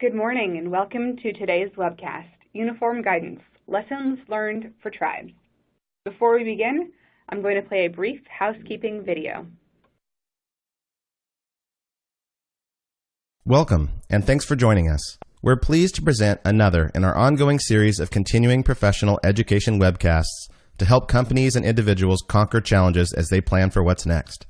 Good morning and welcome to today's webcast, Uniform Guidance, Lessons Learned for Tribes. Before we begin, I'm going to play a brief housekeeping video. Welcome, and thanks for joining us. We're pleased to present another in our ongoing series of continuing professional education webcasts to help companies and individuals conquer challenges as they plan for what's next.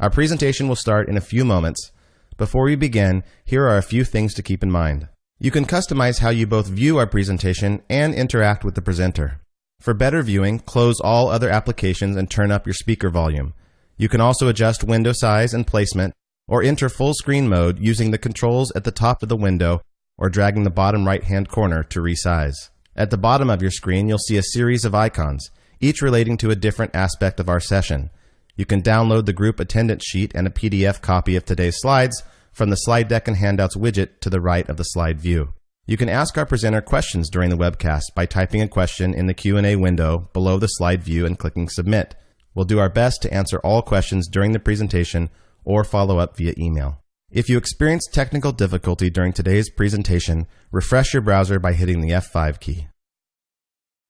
Our presentation will start in a few moments. Before we begin, here are a few things to keep in mind. You can customize how you both view our presentation and interact with the presenter. For better viewing, close all other applications and turn up your speaker volume. You can also adjust window size and placement or enter full screen mode using the controls at the top of the window or dragging the bottom right-hand corner to resize. At the bottom of your screen, you'll see a series of icons, each relating to a different aspect of our session. You can download the group attendance sheet and a PDF copy of today's slides from the slide deck and handouts widget to the right of the slide view. You can ask our presenter questions during the webcast by typing a question in the Q&A window below the slide view and clicking Submit. We'll do our best to answer all questions during the presentation or follow up via email. If you experience technical difficulty during today's presentation, refresh your browser by hitting the F5 key.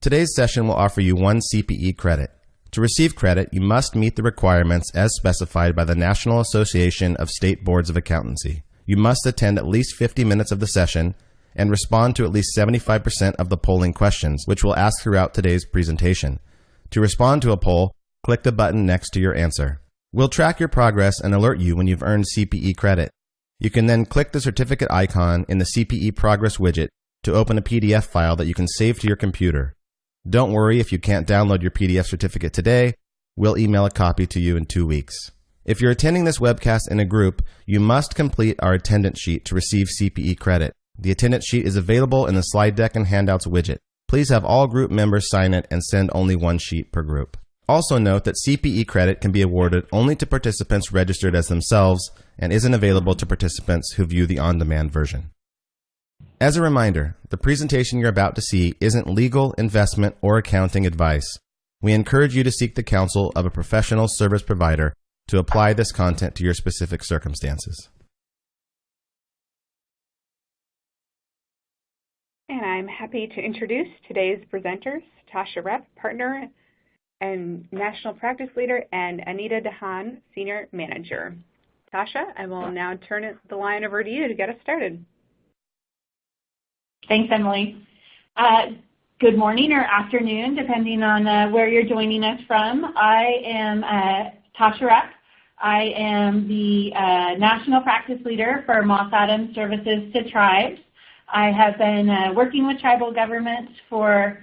Today's session will offer you 1 CPE credit. To receive credit, you must meet the requirements as specified by the National Association of State Boards of Accountancy. You must attend at least 50 minutes of the session and respond to at least 75% of the polling questions, which we'll ask throughout today's presentation. To respond to a poll, click the button next to your answer. We'll track your progress and alert you when you've earned CPE credit. You can then click the certificate icon in the CPE Progress widget to open a PDF file that you can save to your computer. Don't worry if you can't download your PDF certificate today. We'll email a copy to you in 2 weeks. If you're attending this webcast in a group, you must complete our attendance sheet to receive CPE credit. The attendance sheet is available in the slide deck and handouts widget. Please have all group members sign it and send only 1 sheet per group. Also note that CPE credit can be awarded only to participants registered as themselves and isn't available to participants who view the on-demand version. As a reminder, the presentation you're about to see isn't legal, investment, or accounting advice. We encourage you to seek the counsel of a professional service provider to apply this content to your specific circumstances. And I'm happy to introduce today's presenters, Tasha Repp, Partner and National Practice Leader, and Anita DeHaan, Senior Manager. Tasha, I will now turn the line over to you to get us started. Thanks, Emily. Good morning or afternoon, depending on where you're joining us from. I am Tasha Repp. I am the National Practice Leader for Moss Adams Services to Tribes. I have been working with tribal governments for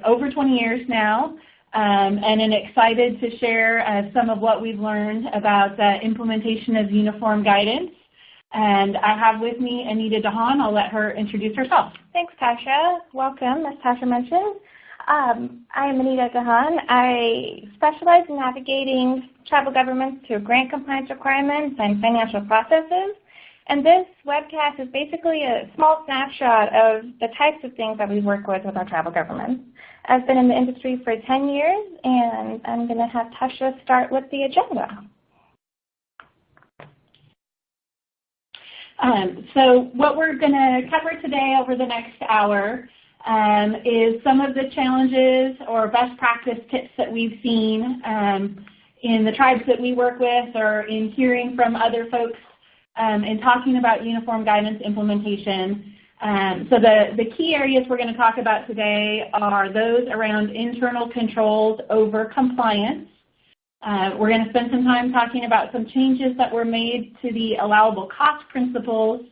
over 20 years now, and am excited to share some of what we've learned about implementation of uniform guidance. And I have with me Anita DeHaan. I'll let her introduce herself. Thanks, Tasha. Welcome, as Tasha mentioned. I am Anita DeHaan. I specialize in navigating tribal governments through grant compliance requirements and financial processes. And this webcast is basically a small snapshot of the types of things that we work with our tribal governments. I've been in the industry for 10 years, and I'm going to have Tasha start with the agenda. So what we're going to cover today over the next hour is some of the challenges or best practice tips that we've seen in the tribes that we work with or in hearing from other folks in talking about uniform guidance implementation. So the key areas we're going to talk about today are those around internal controls over compliance. We're going to spend some time talking about some changes that were made to the allowable cost principles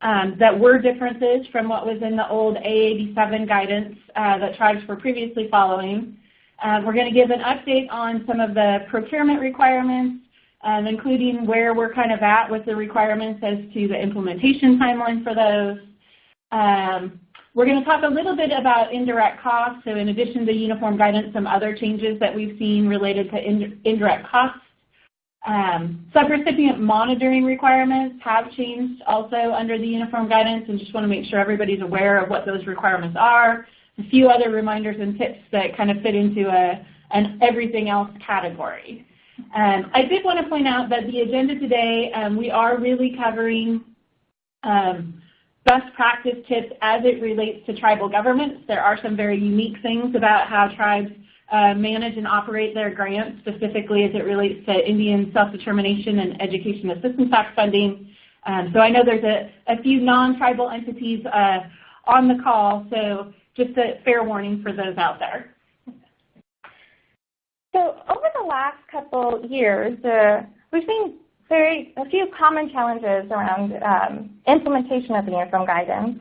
that were differences from what was in the old A87 guidance that tribes were previously following. We're going to give an update on some of the procurement requirements, including where we're kind of at with the requirements as to the implementation timeline for those. We're going to talk a little bit about indirect costs. So in addition to uniform guidance, some other changes that we've seen related to indirect costs. SubRecipient monitoring requirements have changed also under the uniform guidance, and just want to make sure everybody's aware of what those requirements are. A few other reminders and tips that kind of fit into an everything else category. I did want to point out that the agenda today, we are really covering best practice tips as it relates to tribal governments. There are some very unique things about how tribes manage and operate their grants, specifically as it relates to Indian self-determination and education assistance tax funding. So I know there's a few non-tribal entities on the call, so just a fair warning for those out there. So over the last couple years, we've seen a few common challenges around implementation of the uniform guidance.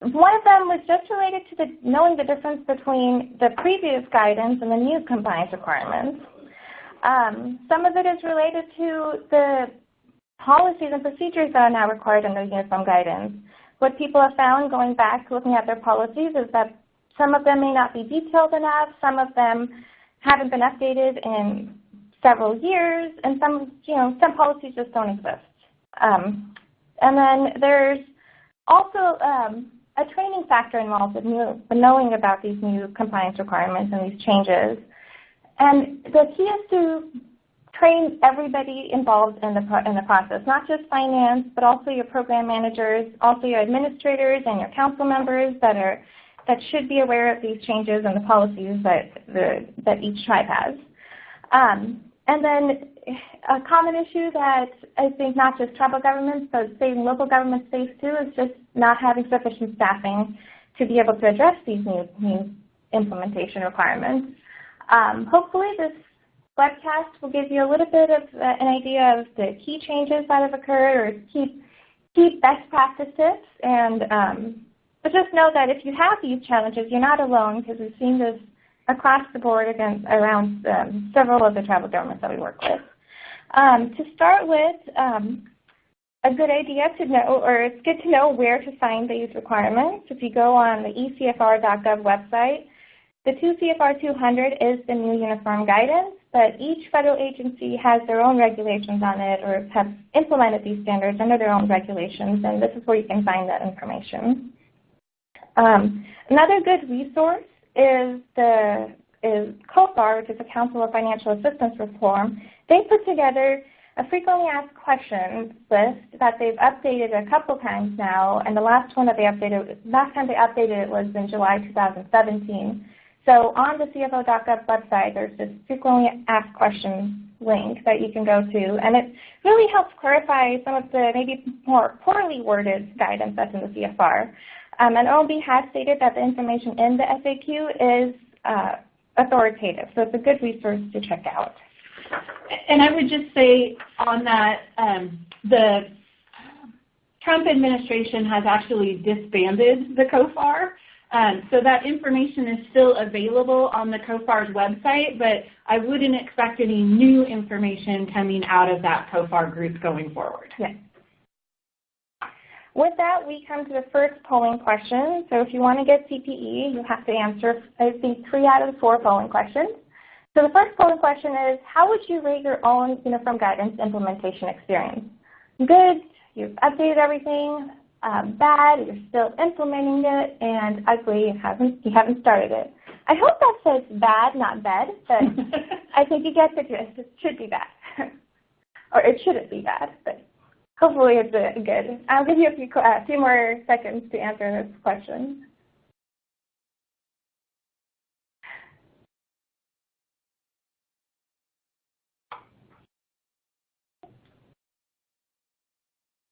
One of them was just related to knowing the difference between the previous guidance and the new compliance requirements. Some of it is related to the policies and procedures that are now required under uniform guidance. What people have found going back looking at their policies is that some of them may not be detailed enough, some of them haven't been updated in several years, and some policies just don't exist. And then there's also a training factor involved with knowing about these new compliance requirements and these changes. And the key is to train everybody involved in the process, not just finance, but also your program managers, also your administrators and your council members that should be aware of these changes and the policies that each tribe has. And then a common issue that I think not just tribal governments, but state and local governments face too is just not having sufficient staffing to be able to address these new implementation requirements. Hopefully this webcast will give you a little bit of an idea of the key changes that have occurred or key best practice tips. But just know that if you have these challenges, you're not alone, because we've seen this across the board around several of the tribal governments that we work with. To start with, a good idea to know, or it's good to know where to find these requirements. If you go on the ecfr.gov website, the 2 CFR 200 is the new uniform guidance, but each federal agency has their own regulations on it or have implemented these standards under their own regulations, and this is where you can find that information. Another good resource is COFAR, which is the Council of Financial Assistance Reform. They put together a frequently asked questions list that they've updated a couple times now, and the last time they updated it was in July 2017. So on the CFO.gov website, there's this frequently asked questions link that you can go to, and it really helps clarify some of the maybe more poorly worded guidance that's in the CFR. And OMB has stated that the information in the FAQ is authoritative, so it's a good resource to check out. And I would just say on that, the Trump administration has actually disbanded the COFAR. So that information is still available on the COFAR's website, but I wouldn't expect any new information coming out of that COFAR group going forward. Yes. With that, we come to the first polling question. So if you want to get CPE, you have to answer, I think, 3 out of the 4 polling questions. So the first polling question is, how would you rate your own uniform guidance implementation experience? Good, you've updated everything. Bad, you're still implementing it, and ugly, you haven't started it. I hope that says bad, not bad, but I think you get the gist. It should be bad. Or it shouldn't be bad, but hopefully it's good. I'll give you a few more seconds to answer this question.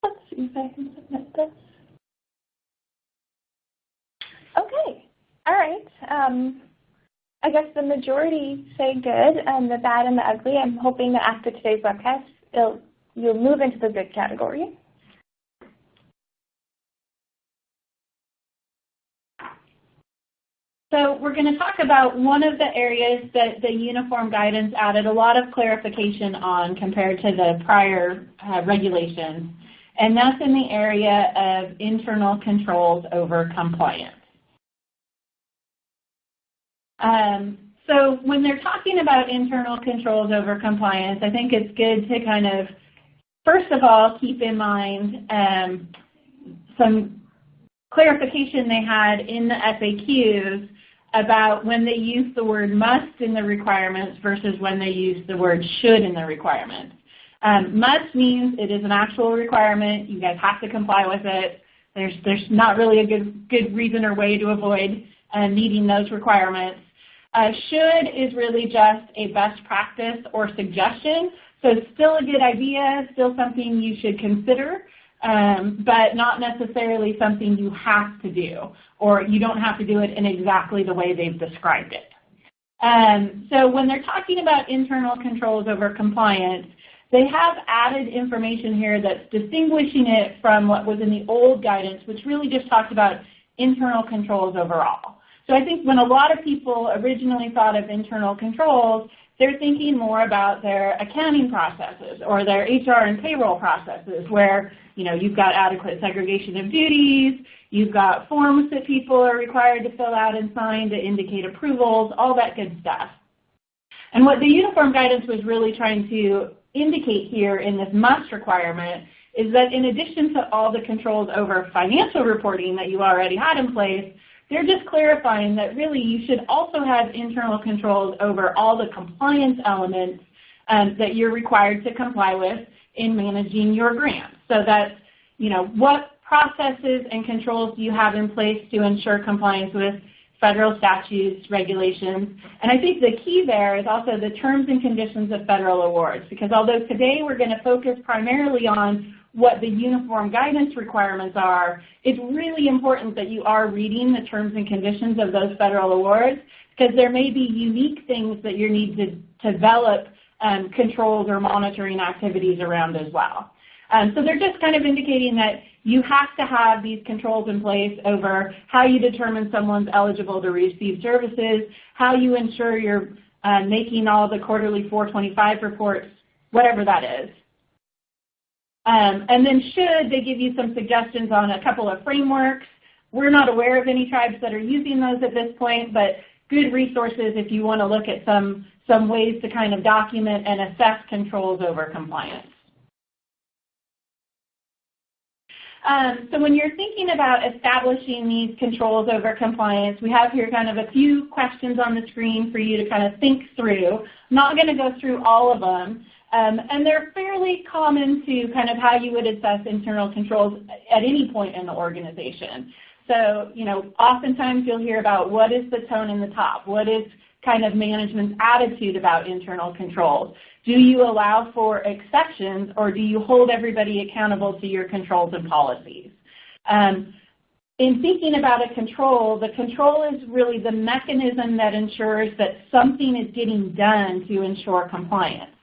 Let's see if I can submit this. Okay, all right. I guess the majority say good, and the bad and the ugly. I'm hoping that after today's webcast, you'll move into the good category. So we're going to talk about one of the areas that the uniform guidance added a lot of clarification on compared to the prior regulations, and that's in the area of internal controls over compliance. So when they're talking about internal controls over compliance, I think it's good to kind of, first of all, keep in mind some clarification they had in the FAQs about when they use the word must in the requirements versus when they use the word should in the requirements. Must means it is an actual requirement. You guys have to comply with it. There's not really a good reason or way to avoid meeting those requirements. Should is really just a best practice or suggestion. So it's still a good idea, still something you should consider, but not necessarily something you have to do, or you don't have to do it in exactly the way they've described it. So when they're talking about internal controls over compliance, they have added information here that's distinguishing it from what was in the old guidance, which really just talked about internal controls overall. So I think when a lot of people originally thought of internal controls, they're thinking more about their accounting processes or their HR and payroll processes where, you've got adequate segregation of duties, you've got forms that people are required to fill out and sign to indicate approvals, all that good stuff. And what the uniform guidance was really trying to indicate here in this must requirement is that in addition to all the controls over financial reporting that you already had in place, they're just clarifying that really you should also have internal controls over all the compliance elements that you're required to comply with in managing your grants. So that's, what processes and controls do you have in place to ensure compliance with federal statutes, regulations. And I think the key there is also the terms and conditions of federal awards, because although today we're going to focus primarily on what the uniform guidance requirements are, it's really important that you are reading the terms and conditions of those federal awards, because there may be unique things that you need to develop controls or monitoring activities around as well. So they're just kind of indicating that you have to have these controls in place over how you determine someone's eligible to receive services, how you ensure you're making all the quarterly 425 reports, whatever that is. And then should, they give you some suggestions on a couple of frameworks. We're not aware of any tribes that are using those at this point, but good resources if you want to look at some ways to kind of document and assess controls over compliance. So when you're thinking about establishing these controls over compliance, we have here kind of a few questions on the screen for you to kind of think through. I'm not going to go through all of them. And they're fairly common to kind of how you would assess internal controls at any point in the organization. So, oftentimes you'll hear about what is the tone in the top? What is kind of management's attitude about internal controls? Do you allow for exceptions, or do you hold everybody accountable to your controls and policies? In thinking about a control, the control is really the mechanism that ensures that something is getting done to ensure compliance.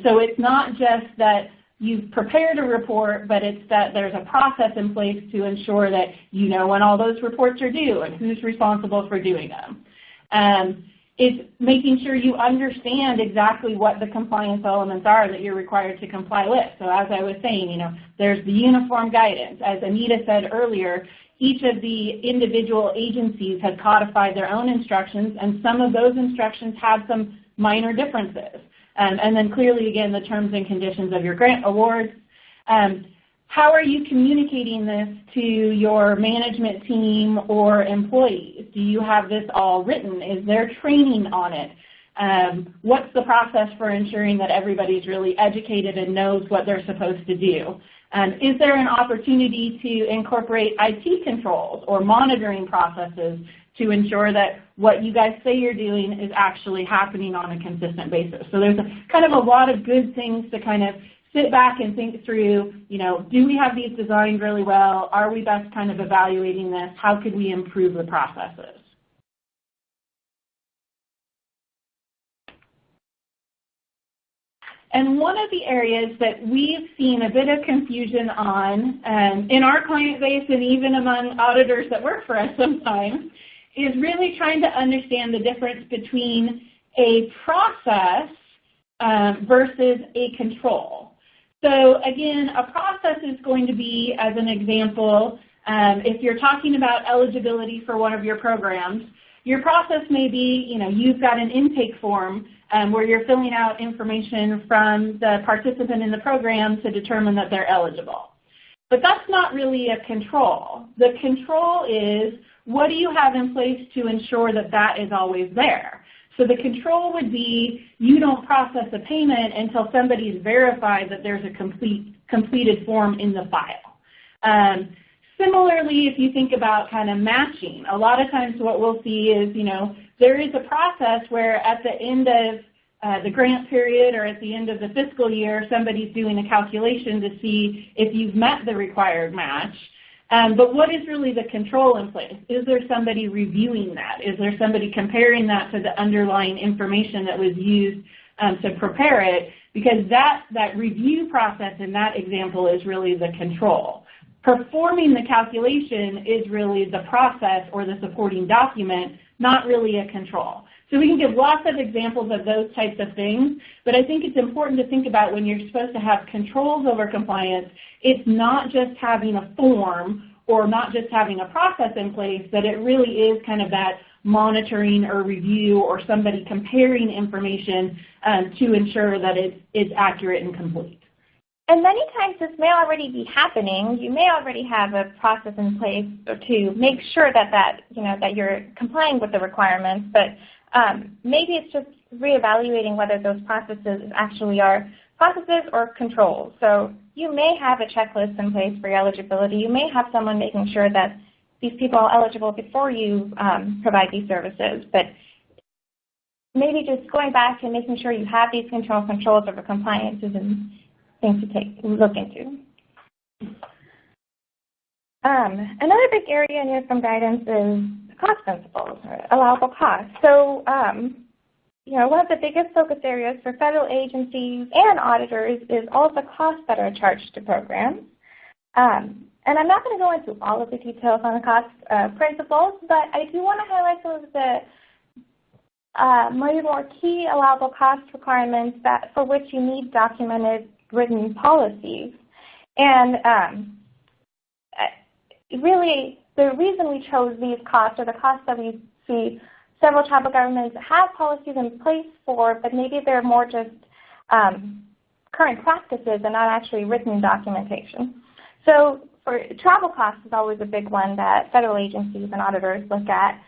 So it's not just that you've prepared a report, but it's that there's a process in place to ensure that you know when all those reports are due and who's responsible for doing them. It's making sure you understand exactly what the compliance elements are that you're required to comply with. So as I was saying, there's the uniform guidance. As Anita said earlier, each of the individual agencies has codified their own instructions, and some of those instructions have some minor differences. And then clearly, again, the terms and conditions of your grant awards. How are you communicating this to your management team or employees? Do you have this all written? Is there training on it? What's the process for ensuring that everybody's really educated and knows what they're supposed to do? Is there an opportunity to incorporate IT controls or monitoring processes to ensure that what you guys say you're doing is actually happening on a consistent basis? So there's kind of a lot of good things to kind of sit back and think through, do we have these designed really well? Are we best kind of evaluating this? How could we improve the processes? And one of the areas that we've seen a bit of confusion on in our client base and even among auditors that work for us sometimes is really trying to understand the difference between a process versus a control. So again, a process is going to be, as an example, if you're talking about eligibility for one of your programs, your process may be, you've got an intake form where you're filling out information from the participant in the program to determine that they're eligible. But that's not really a control. The control is, what do you have in place to ensure that that is always there? So the control would be, you don't process a payment until somebody's verified that there's a completed form in the file. Similarly, if you think about kind of matching, a lot of times what we'll see is, there is a process where at the end of the grant period or at the end of the fiscal year, somebody's doing a calculation to see if you've met the required match. But what is really the control in place? Is there somebody reviewing that? Is there somebody comparing that to the underlying information that was used to prepare it? Because that review process in that example is really the control. Performing the calculation is really the process or the supporting document, not really a control. So we can give lots of examples of those types of things, but I think it's important to think about when you're supposed to have controls over compliance, it's not just having a form or not just having a process in place, but it really is kind of that monitoring or review or somebody comparing information to ensure that it's accurate and complete. And many times this may already be happening. You may already have a process in place to make sure that you're complying with the requirements, but maybe it's just reevaluating whether those processes actually are processes or controls. So you may have a checklist in place for your eligibility. You may have someone making sure that these people are eligible before you provide these services, but maybe just going back and making sure you have these controls over compliance is a thing to look into. Another big area in some guidance is cost principles, or allowable costs. So, one of the biggest focus areas for federal agencies and auditors is all the costs that are charged to programs. And I'm not going to go into all of the details on the cost principles, but I do want to highlight some of the maybe more key allowable cost requirements for which you need documented written policies. And really, the reason we chose these costs, or the costs that we see several tribal governments have policies in place for, but maybe they're more just current practices and not actually written documentation. So for travel costs is always a big one that federal agencies and auditors look at.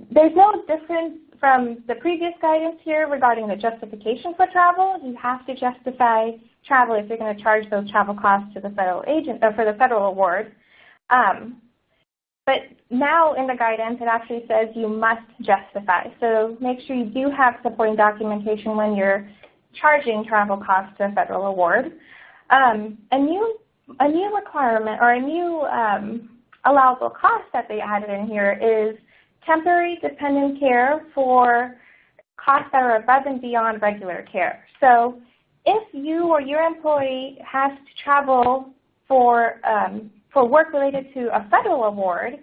There's no difference from the previous guidance here regarding the justification for travel. You have to justify travel if you're going to charge those travel costs to the federal agent for the federal award. But now in the guidance, it actually says you must justify. So make sure you do have supporting documentation when you're charging travel costs to a federal award. A new requirement, or a new allowable cost that they added in here is temporary dependent care for costs that are above and beyond regular care. So if you or your employee has to travel for work related to a federal award,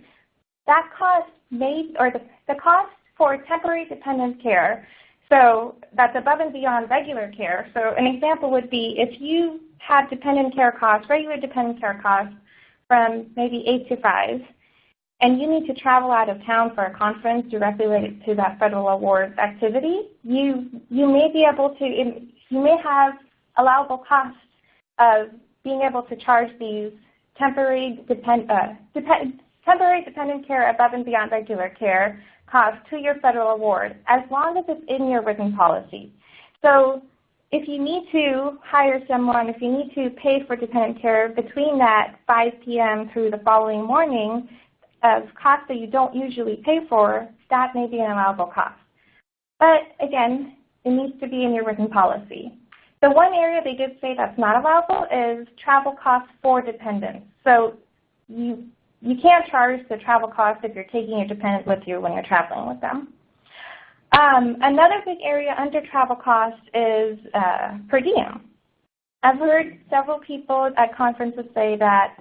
that cost the cost for temporary dependent care, so that's above and beyond regular care. So an example would be if you have dependent care costs, regular dependent care costs from maybe 8 to 5, and you need to travel out of town for a conference directly related to that federal awards activity, you may have allowable costs of being able to charge these temporary dependent care above and beyond regular care costs to your federal award, as long as it's in your written policy. So if you need to hire someone, if you need to pay for dependent care between that 5 p.m. through the following morning of costs that you don't usually pay for, that may be an allowable cost. But again, it needs to be in your written policy. The one area they did say that's not allowable is travel costs for dependents. So you can't charge the travel costs if you're taking your dependent with you when you're traveling with them. Another big area under travel costs is per diem. I've heard several people at conferences say that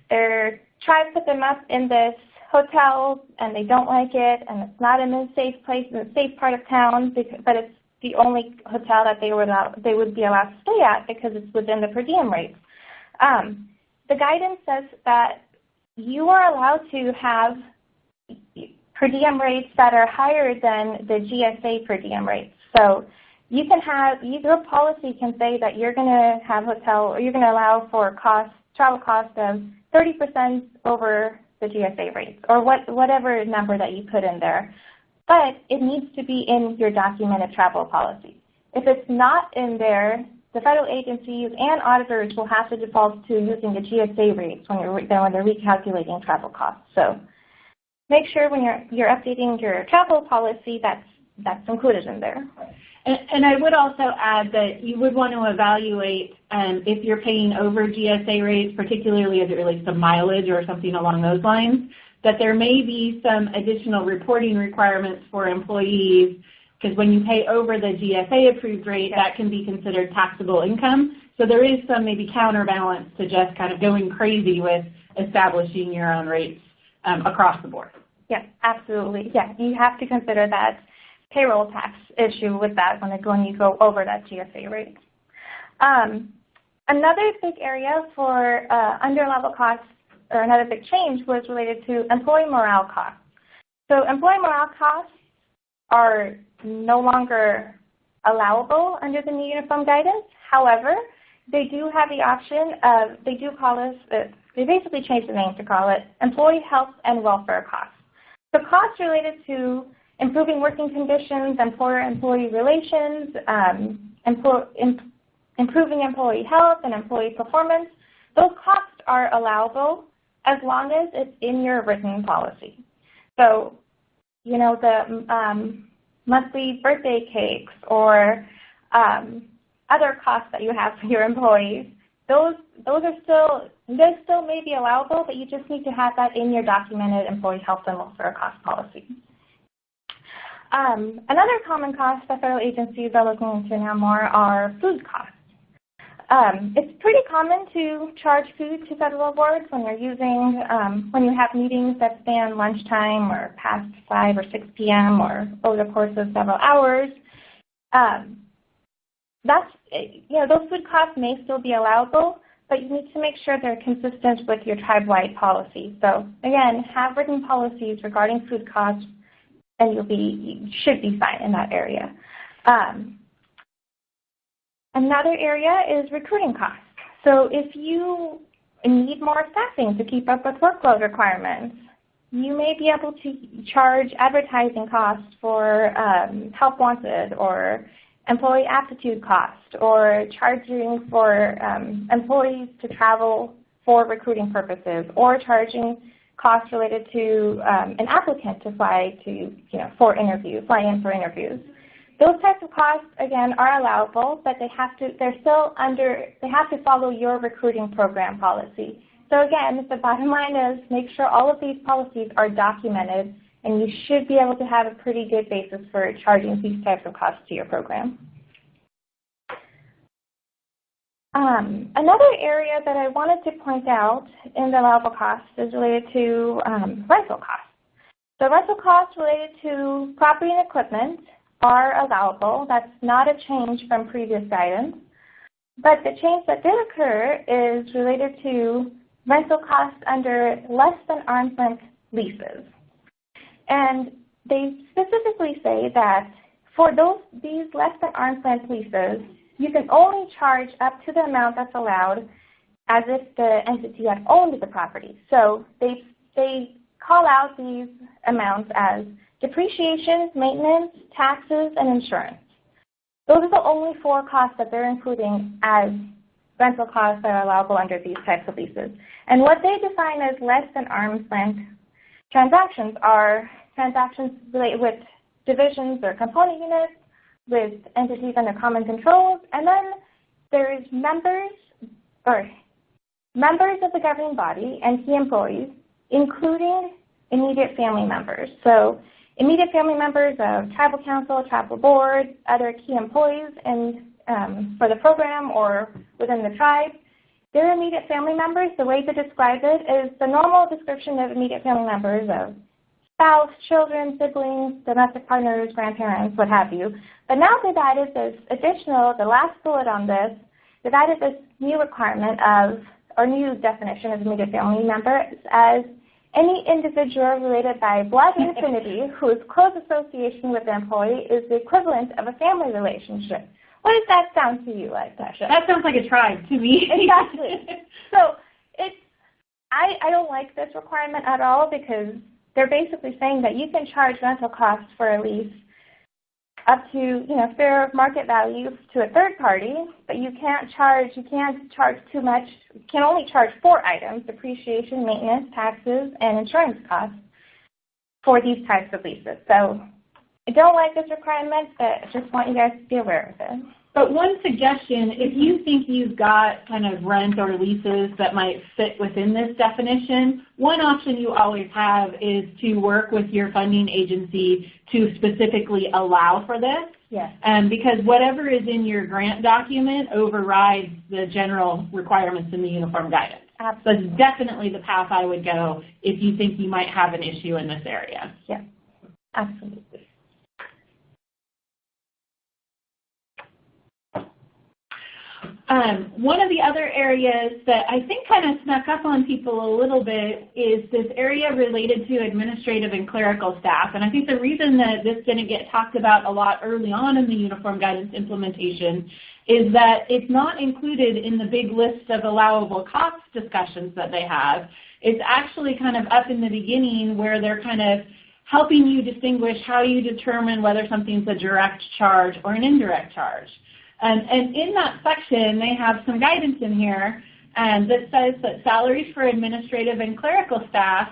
their tribe put them up in this hotel and they don't like it, and it's not in a safe place, in a safe part of town, but it's the only hotel that they would be allowed to stay at because it's within the per diem rates. The guidance says that you are allowed to have per diem rates that are higher than the GSA per diem rates. So you can have, your policy can say that you're going to have you're going to allow for travel cost of 30% over the GSA rates, or whatever number that you put in there. But it needs to be in your documented travel policy. If it's not in there, the federal agencies and auditors will have to default to using the GSA rates when they're recalculating travel costs. So make sure when you're updating your travel policy that's included in there. And I would also add that you would want to evaluate if you're paying over GSA rates, particularly as it relates to mileage or something along those lines, that there may be some additional reporting requirements for employees, because when you pay over the GSA approved rate, that can be considered taxable income. So there is some maybe counterbalance to just kind of going crazy with establishing your own rates across the board. Yeah, absolutely. Yeah, you have to consider that payroll tax issue with that when you go over that GSA rate. Another big area for under-level costs, or another big change, was related to employee morale costs. So employee morale costs are no longer allowable under the new uniform guidance. However, they do have the option of, they basically changed the name to call it employee health and welfare costs. So costs related to improving working conditions, employer-employee relations, improving employee health and employee performance, those costs are allowable as long as it's in your written policy. So, you know, the monthly birthday cakes or other costs that you have for your employees, those still may be allowable, but you just need to have that in your documented employee health and welfare cost policy. Another common cost that federal agencies are looking into now more are food costs. It's pretty common to charge food to federal boards when you're using, when you have meetings that span lunchtime or past 5 or 6 p.m. or over the course of several hours. Those food costs may still be allowable, but you need to make sure they're consistent with your tribe-wide policy. So again, have written policies regarding food costs, and you should be fine in that area. Another area is recruiting costs. So if you need more staffing to keep up with workload requirements, you may be able to charge advertising costs for help wanted, or employee aptitude cost, or charging for employees to travel for recruiting purposes, or charging costs related to an applicant to fly in for interviews. Those types of costs, again, are allowable, but they have to follow your recruiting program policy. So again, the bottom line is make sure all of these policies are documented, and you should be able to have a pretty good basis for charging these types of costs to your program. Another area that I wanted to point out in the allowable costs is related to rental costs. So rental costs related to property and equipment are allowable. That's not a change from previous guidance. But the change that did occur is related to rental costs under less than arm's length leases. And they specifically say that for these less than arm's length leases, you can only charge up to the amount that's allowed as if the entity had owned the property. So they call out these amounts as depreciation, maintenance, taxes, and insurance. Those are the only 4 costs that they're including as rental costs that are allowable under these types of leases. And what they define as less than arm's length transactions are transactions related with divisions or component units, with entities under common controls, and then there is members of the governing body and key employees, including immediate family members. So immediate family members of tribal council, tribal board, other key employees for the program or within the tribe. Their immediate family members, the way to describe it is the normal description of immediate family members of spouse, children, siblings, domestic partners, grandparents, what have you. But now they've added this additional, the last bullet on this, they've added this new requirement or new definition of immediate family member as any individual related by blood and affinity whose close association with the employee is the equivalent of a family relationship. What does that sound to you like, Tasha? That sounds like a tribe to me. Exactly. So I don't like this requirement at all, because they're basically saying that you can charge rental costs for a lease up to fair market value to a third party, but you can't charge too much. You can only charge 4 items: depreciation, maintenance, taxes, and insurance costs for these types of leases. So I don't like this requirement, but I just want you guys to be aware of it. But one suggestion, if you think you've got kind of rent or leases that might fit within this definition, one option you always have is to work with your funding agency to specifically allow for this. Yes. Because whatever is in your grant document overrides the general requirements in the uniform guidance. Absolutely. So it's definitely the path I would go if you think you might have an issue in this area. Yes, absolutely. One of the other areas that I think kind of snuck up on people a little bit is this area related to administrative and clerical staff. And I think the reason that this didn't get talked about a lot early on in the uniform guidance implementation is that it's not included in the big list of allowable costs discussions that they have. It's actually kind of up in the beginning where they're kind of helping you distinguish how you determine whether something's a direct charge or an indirect charge. And in that section, they have some guidance in here that says that salaries for administrative and clerical staff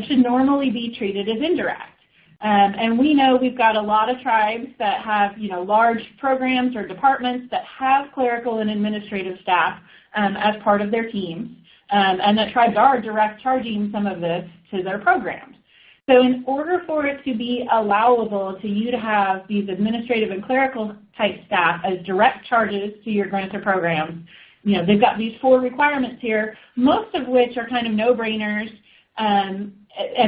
should normally be treated as indirect. And we know we've got a lot of tribes that have, large programs or departments that have clerical and administrative staff as part of their teams, and that tribes are direct charging some of this to their programs. So in order for it to be allowable to you to have these administrative and clerical type staff as direct charges to your grants or programs, they've got these 4 requirements here, most of which are kind of no-brainers, and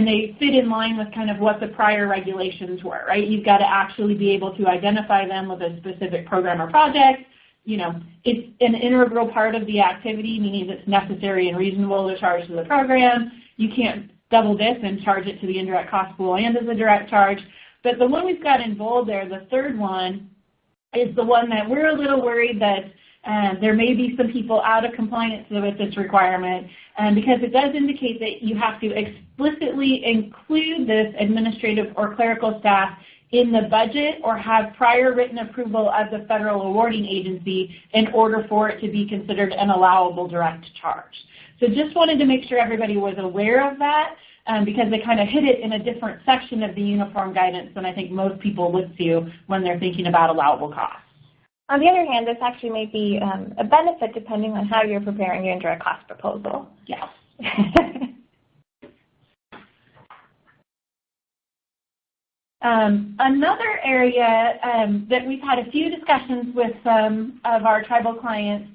they fit in line with kind of what the prior regulations were, right? You've got to actually be able to identify them with a specific program or project. It's an integral part of the activity, meaning it's necessary and reasonable to charge to the program. You can't double dip and charge it to the indirect cost pool and as a direct charge. But the one we've got in bold there, the third one, is the one that we're a little worried that there may be some people out of compliance with this requirement, because it does indicate that you have to explicitly include this administrative or clerical staff in the budget or have prior written approval of the federal awarding agency in order for it to be considered an allowable direct charge. So just wanted to make sure everybody was aware of that, because they kind of hit it in a different section of the uniform guidance than I think most people look to when they're thinking about allowable costs. On the other hand, this actually may be a benefit depending on how you're preparing your indirect cost proposal. Yes. Another area that we've had a few discussions with some of our tribal clients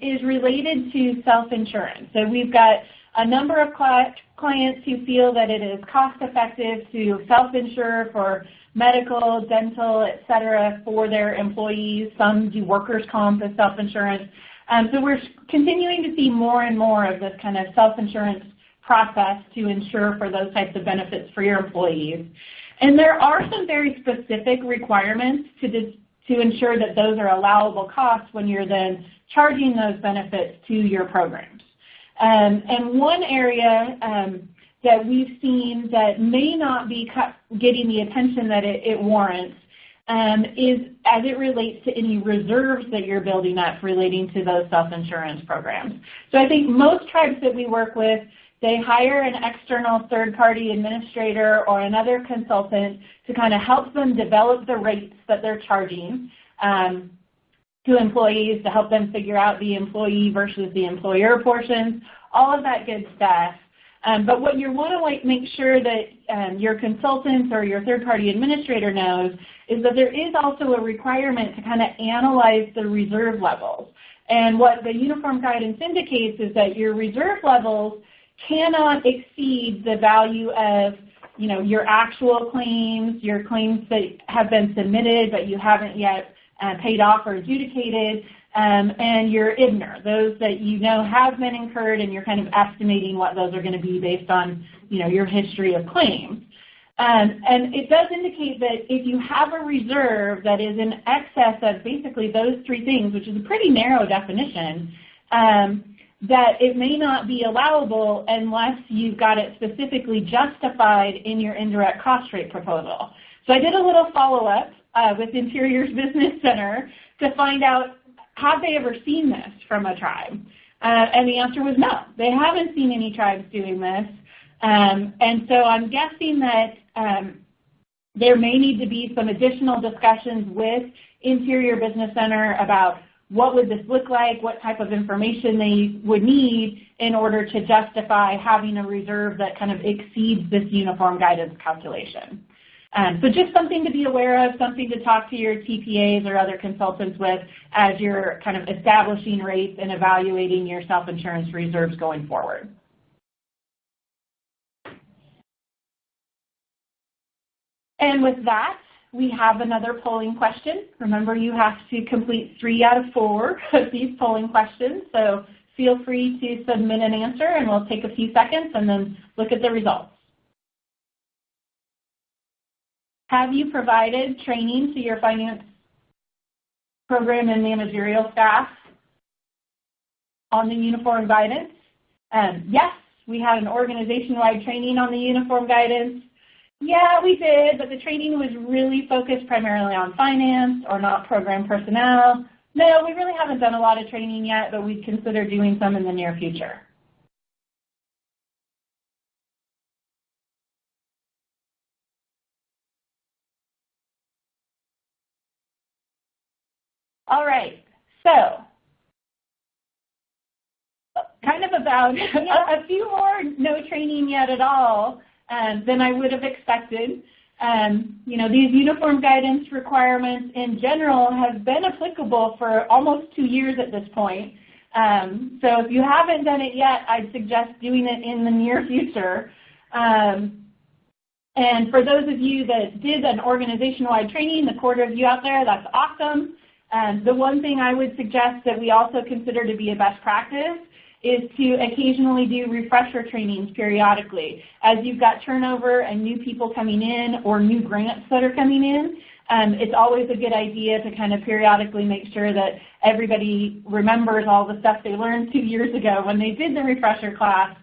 is related to self-insurance. So we've got a number of clients who feel that it is cost-effective to self-insure for medical, dental, et cetera, for their employees. Some do workers' comp as self-insurance. So we're continuing to see more and more of this kind of self-insurance process to insure for those types of benefits for your employees. And there are some very specific requirements to ensure that those are allowable costs when you're then charging those benefits to your programs. And one area that we've seen that may not be getting the attention that it warrants is as it relates to any reserves that you're building up relating to those self-insurance programs. So I think most tribes that we work with, they hire an external third-party administrator or another consultant to kind of help them develop the rates that they're charging to employees, to help them figure out the employee versus the employer portions, all of that good stuff. But what you want to make sure that your consultant or your third-party administrator knows is that there is also a requirement to kind of analyze the reserve levels. And what the uniform guidance indicates is that your reserve levels cannot exceed the value of your actual claims, your claims that have been submitted but you haven't yet paid off or adjudicated, and your IBNR, those that have been incurred and you're kind of estimating what those are going to be based on your history of claims. And it does indicate that if you have a reserve that is in excess of basically those 3 things, which is a pretty narrow definition, that it may not be allowable unless you've got it specifically justified in your indirect cost rate proposal. So I did a little follow-up with Interior's Business Center to find out, have they ever seen this from a tribe? And the answer was no. They haven't seen any tribes doing this. And so I'm guessing that there may need to be some additional discussions with Interior Business Center about what would this look like, what type of information they would need in order to justify having a reserve that kind of exceeds this uniform guidance calculation. So just something to be aware of, something to talk to your TPAs or other consultants with as you're kind of establishing rates and evaluating your self-insurance reserves going forward. And with that, we have another polling question. Remember, you have to complete 3 out of 4 of these polling questions, so feel free to submit an answer, and we'll take a few seconds and then look at the results. Have you provided training to your finance program and managerial staff on the uniform guidance? Yes, we had an organization-wide training on the uniform guidance. Yeah, we did, but the training was really focused primarily on finance or not program personnel. No, we really haven't done a lot of training yet, but we'd consider doing some in the near future. All right, so kind of about a few more no training yet at all than I would have expected. You know, these uniform guidance requirements in general have been applicable for almost 2 years at this point. So if you haven't done it yet, I'd suggest doing it in the near future. And for those of you that did an organization-wide training, the quarter of you out there, that's awesome. The one thing I would suggest that we also consider to be a best practice is to occasionally do refresher trainings periodically. As you've got turnover and new people coming in or new grants that are coming in, it's always a good idea to kind of periodically make sure that everybody remembers all the stuff they learned 2 years ago when they did the refresher class,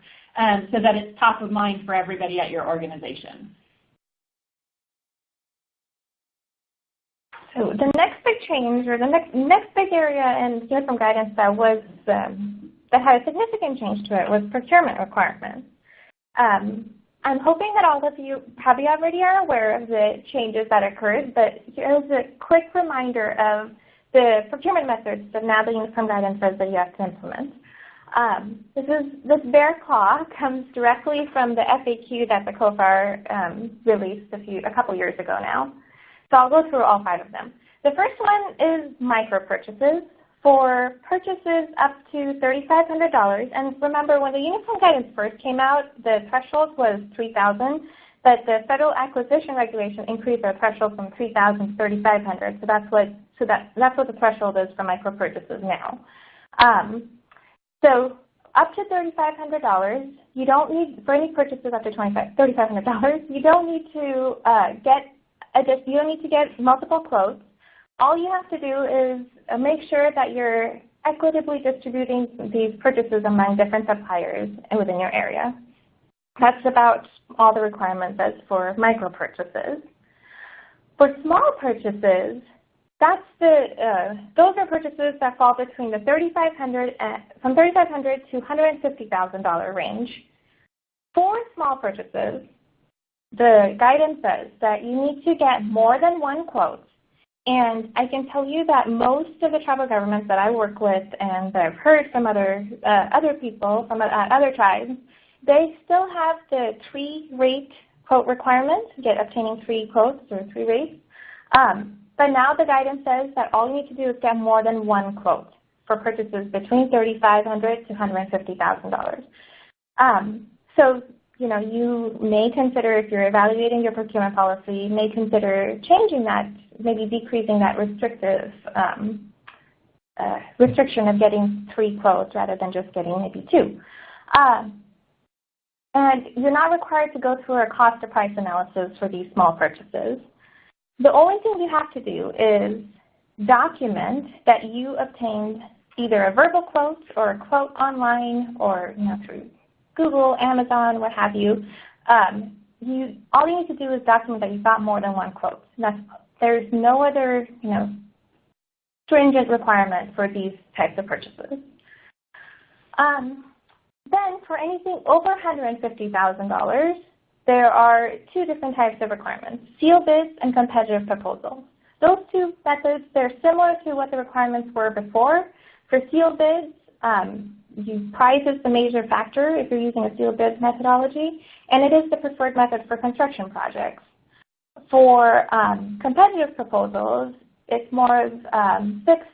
so that it's top of mind for everybody at your organization. So the next big change, or the next big area in uniform guidance that was that had a significant change to it was procurement requirements. I'm hoping that all of you probably already are aware of the changes that occurred, but here's a quick reminder of the procurement methods that now the uniform guidance says that you have to implement. This bare claw comes directly from the FAQ that the COFAR released a couple years ago now. So I'll go through all 5 of them. The first one is micro purchases for purchases up to $3,500. And remember, when the uniform guidance first came out, the threshold was $3,000, but the federal acquisition regulation increased our threshold from $3,000 to $3,500. So that's what the threshold is for micro purchases now. So up to $3,500, you don't need, for any purchases up to $3,500, you don't need to you don't need to get multiple quotes. All you have to do is make sure that you're equitably distributing these purchases among different suppliers within your area. That's about all the requirements as for micro purchases. For small purchases, those are purchases that fall between the from $3,500 to $150,000 range. For small purchases, the guidance says that you need to get more than 1 quote. And I can tell you that most of the tribal governments that I work with and that I've heard from other people from other tribes, they still have the 3-rate quote requirement, obtaining 3 quotes or 3 rates. But now the guidance says that all you need to do is get more than 1 quote for purchases between $3,500 to $150,000. So, you know, you may consider, if you're evaluating your procurement policy, you may consider changing that, maybe decreasing that restriction of getting 3 quotes rather than just getting maybe 2. And you're not required to go through a cost to price analysis for these small purchases. The only thing you have to do is document that you obtained either a verbal quote or a quote online or, you know, through Google, Amazon, what have you. All you need to do is document that you got more than 1 quote. There's no other, stringent requirement for these types of purchases. Then for anything over $150,000, there are two different types of requirements, sealed bids and competitive proposals. Those two methods, they're similar to what the requirements were before. For sealed bids, price is the major factor if you're using a sealed bids methodology, and it is the preferred method for construction projects. For competitive proposals, it's more of fixed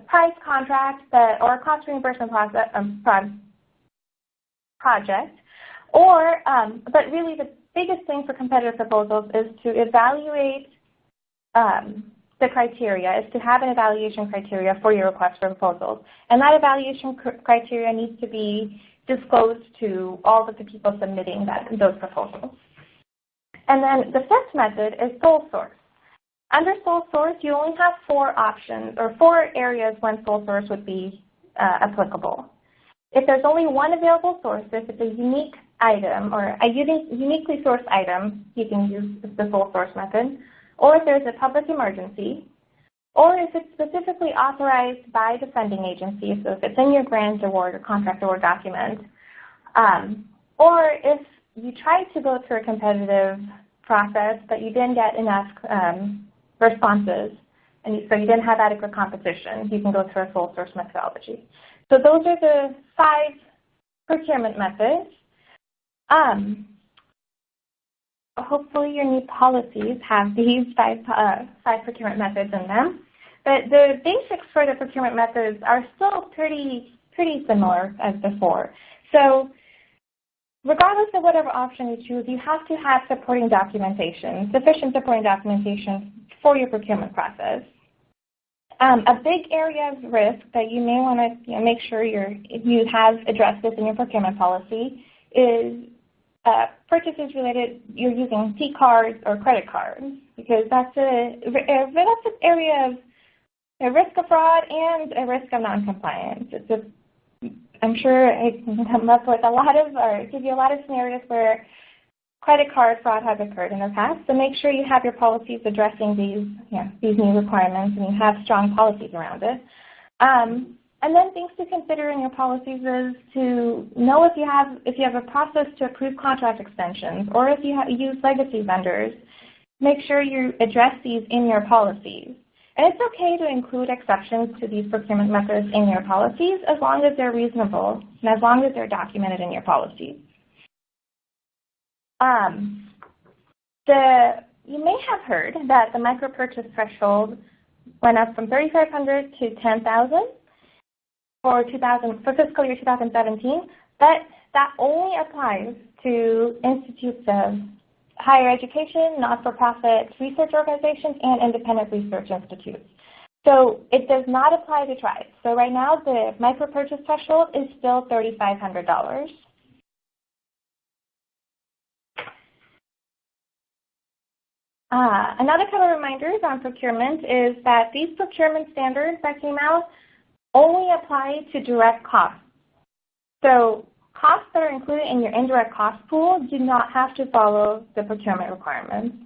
price contract or a cost reimbursement project, but really the biggest thing for competitive proposals is to evaluate the criteria, is to have an evaluation criteria for your request for proposals. And that evaluation criteria needs to be disclosed to all of the people submitting those proposals. And then the fifth method is sole source. Under sole source, you only have 4 options or 4 areas when sole source would be applicable. If there's only one available source, if it's a unique item or a uniquely sourced item, you can use the sole source method, or if there's a public emergency, or if it's specifically authorized by the funding agency, so if it's in your grant award or contract award document, or if you tried to go through a competitive process but you didn't get enough responses, and so you didn't have adequate competition, you can go through a sole source methodology. So those are the 5 procurement methods. Hopefully your new policies have these 5 procurement methods in them. But the basics for the procurement methods are still pretty similar as before. So regardless of whatever option you choose, you have to have supporting documentation, sufficient supporting documentation for your procurement process. A big area of risk that you may want to make sure you have addressed this in your procurement policy is purchases related, you're using T-cards or credit cards, because that's an area of a risk of fraud and a risk of noncompliance. I'm sure I can come up with give you a lot of scenarios where credit card fraud has occurred in the past. So make sure you have your policies addressing these new requirements and you have strong policies around it. And then things to consider in your policies is to know if you have a process to approve contract extensions, or if you use legacy vendors, make sure you address these in your policies. And it's okay to include exceptions to these procurement methods in your policies as long as they're reasonable and as long as they're documented in your policies. You may have heard that the micro-purchase threshold went up from $3,500 to $10,000 for fiscal year 2017, but that only applies to institutes of higher education, not-for-profit research organizations, and independent research institutes. So it does not apply to tribes. So right now the micro-purchase threshold is still $3,500. Another couple of reminders on procurement is that these procurement standards that came out only apply to direct costs. So costs that are included in your indirect cost pool do not have to follow the procurement requirements.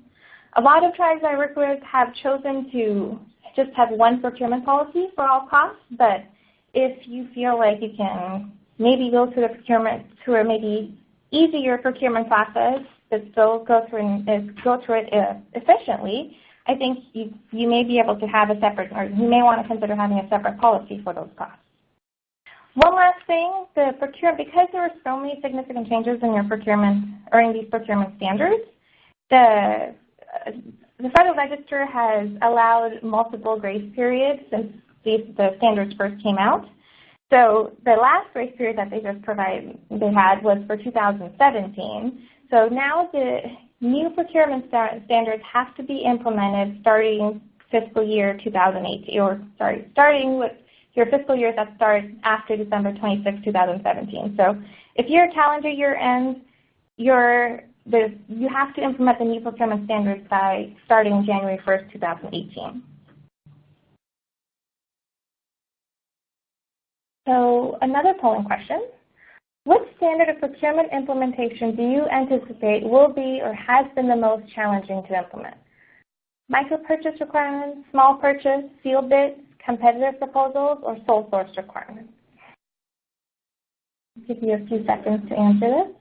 A lot of tribes I work with have chosen to just have one procurement policy for all costs, but if you feel like you can maybe go through a maybe easier procurement process but still go through it efficiently, I think you may be able to have a separate, or you may want to consider having a separate policy for those costs. One last thing, because there are so many significant changes in your procurement, or in these procurement standards, the Federal Register has allowed multiple grace periods since the standards first came out. So the last grace period that they had was for 2017. So now the new procurement standards have to be implemented starting fiscal year 2018, starting with your fiscal years that start after December 26, 2017. So if your calendar year ends, you have to implement the new procurement standards by starting January 1st, 2018. So another polling question. Which standard of procurement implementation do you anticipate will be or has been the most challenging to implement? micro purchase requirements, small purchase, sealed bids, competitive proposals, or sole source requirements. I'll give you a few seconds to answer this.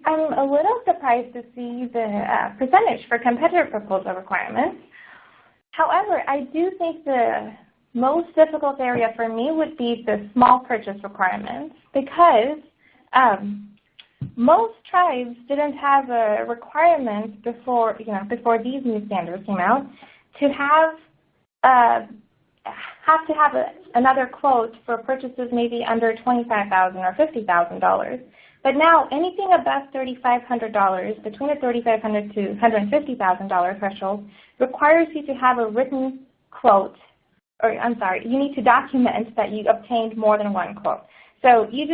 I'm a little surprised to see the percentage for competitive proposal requirements. However, I do think the most difficult area for me would be the small purchase requirements because most tribes didn't have a requirement before these new standards came out to have to have another quote for purchases maybe under $25,000 or $50,000. But now anything above $3,500, between the $3,500 to $150,000 threshold, requires you to have a written quote, you need to document that you obtained more than one quote. So you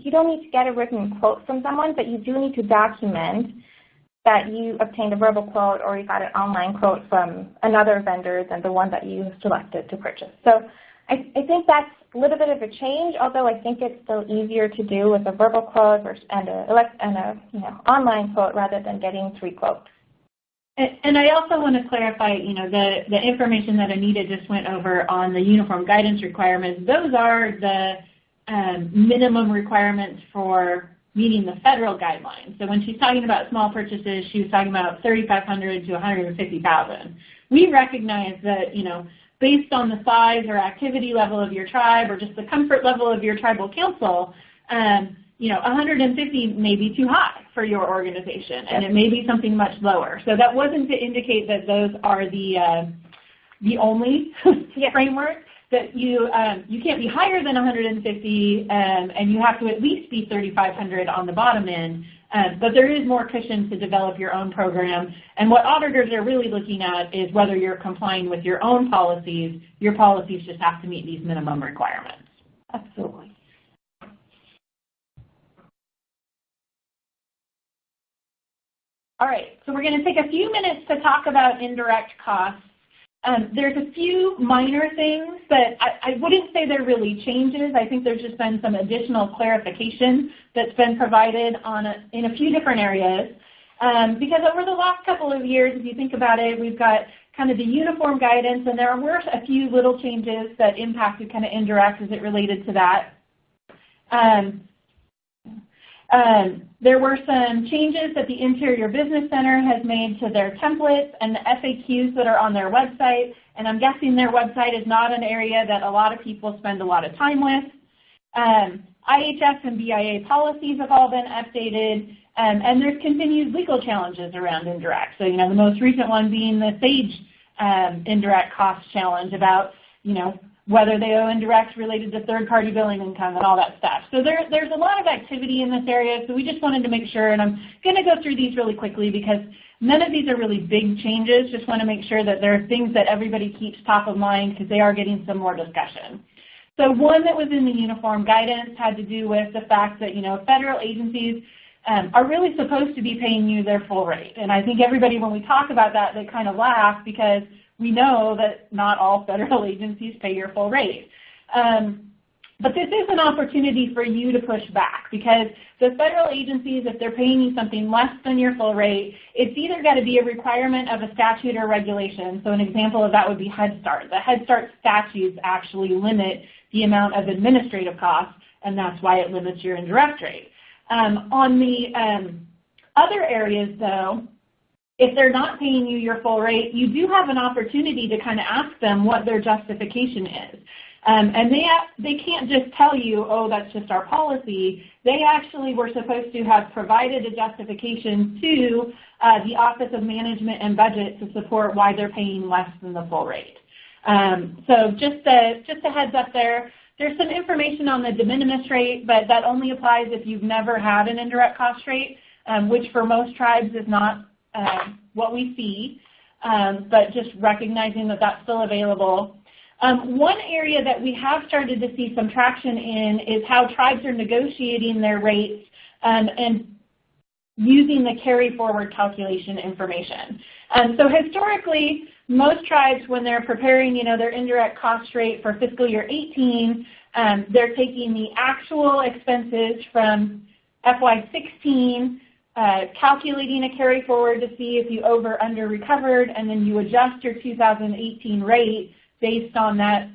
don't need to get a written quote from someone, but you do need to document that you obtained a verbal quote or you got an online quote from another vendor than the one that you selected to purchase. So I think that's a little bit of a change, although I think it's still easier to do with a verbal quote and a online quote rather than getting 3 quotes. And I also want to clarify, the information that Anita just went over on the uniform guidance requirements. Those are the minimum requirements for meeting the federal guidelines. So when she's talking about small purchases, she was talking about $3,500 to $150,000. We recognize that, based on the size or activity level of your tribe or just the comfort level of your tribal council, 150 may be too high for your organization, and it may be something much lower. So that wasn't to indicate that those are the only framework. That you can't be higher than 150, and you have to at least be 3,500 on the bottom end. But there is more cushion to develop your own program. And what auditors are really looking at is whether you're complying with your own policies. Your policies just have to meet these minimum requirements. Absolutely. All right, so we're going to take a few minutes to talk about indirect costs. There's a few minor things that I wouldn't say they're really changes. I think there's just been some additional clarification that's been provided in a few different areas. Because over the last couple of years, if you think about it, we've got kind of the uniform guidance, and there were a few little changes that impacted kind of indirect as it related to that. There were some changes that the Interior Business Center has made to their templates and the FAQs that are on their website, and I'm guessing their website is not an area that a lot of people spend a lot of time with. IHS and BIA policies have all been updated, and there's continued legal challenges around indirect. So, the most recent one being the SAGE indirect cost challenge about, whether they owe indirect related to third-party billing income and all that stuff. So there's a lot of activity in this area, so we just wanted to make sure, and I'm going to go through these really quickly because none of these are really big changes. Just want to make sure that there are things that everybody keeps top of mind because they are getting some more discussion. So one that was in the uniform guidance had to do with the fact that, federal agencies are really supposed to be paying you their full rate. And I think everybody, when we talk about that, they kind of laugh because we know that not all federal agencies pay your full rate. But this is an opportunity for you to push back because the federal agencies, if they're paying you something less than your full rate, it's either got to be a requirement of a statute or regulation. So an example of that would be Head Start. The Head Start statutes actually limit the amount of administrative costs, and that's why it limits your indirect rate. On the other areas, though, if they're not paying you your full rate, you do have an opportunity to kind of ask them what their justification is. And they can't just tell you, oh, that's just our policy. They actually were supposed to have provided a justification to the Office of Management and Budget to support why they're paying less than the full rate. So just a heads up there. There's some information on the de minimis rate, but that only applies if you've never had an indirect cost rate, which for most tribes is not what we see, but just recognizing that that's still available. One area that we have started to see some traction in is how tribes are negotiating their rates and using the carry-forward calculation information. So historically, most tribes, when they're preparing, their indirect cost rate for fiscal year 18, they're taking the actual expenses from FY16, calculating a carry forward to see if you over or under recovered, and then you adjust your 2018 rate based on that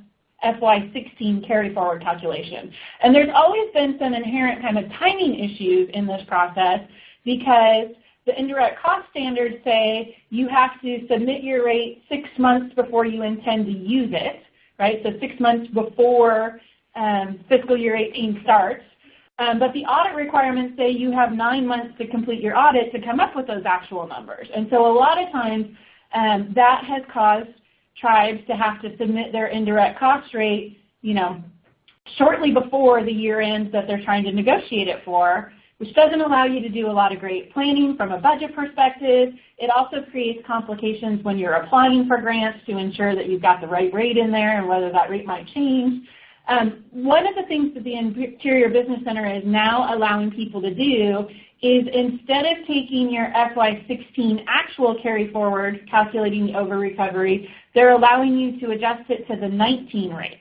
FY16 carry forward calculation. And there's always been some inherent kind of timing issues in this process because the indirect cost standards say you have to submit your rate 6 months before you intend to use it, right? So 6 months before fiscal year 18 starts. But the audit requirements say you have 9 months to complete your audit to come up with those actual numbers. And so a lot of times that has caused tribes to have to submit their indirect cost rate, shortly before the year ends that they're trying to negotiate it for, which doesn't allow you to do a lot of great planning from a budget perspective. It also creates complications when you're applying for grants to ensure that you've got the right rate in there and whether that rate might change. One of the things that the Interior Business Center is now allowing people to do is instead of taking your FY16 actual carry forward, calculating the over recovery, they're allowing you to adjust it to the 19 rate.